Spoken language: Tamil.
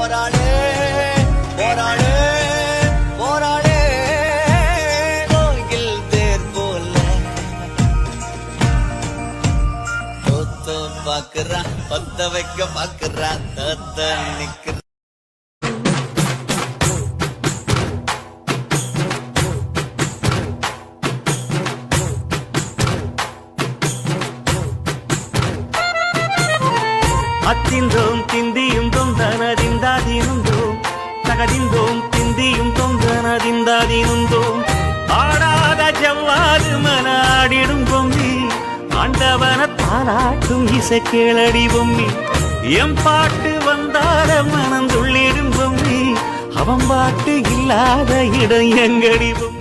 போராளே போராளே போராளே கோயில் தேர் போல தோத்த பாக்குறா பத்த வைக்க பாக்குறா தத்த நிக்கிற அத்திந்தோம் திந்தியும் தொந்தனதிந்தாதினுந்தோம் தகதிந்தோம் திந்தியும் தொந்தனதிந்தாதினுந்தோம் ஆடாத ஜவ்வாது மனாடிடும் பொம்மி ஆண்டவன தாலாட்டும் இசை கேளடி பொம்மி எம் பாட்டு வந்தார மனந்துள்ளிடும் பொம்மி அவன் பாட்டு இல்லாத இடம் எங்கடி பொம்மி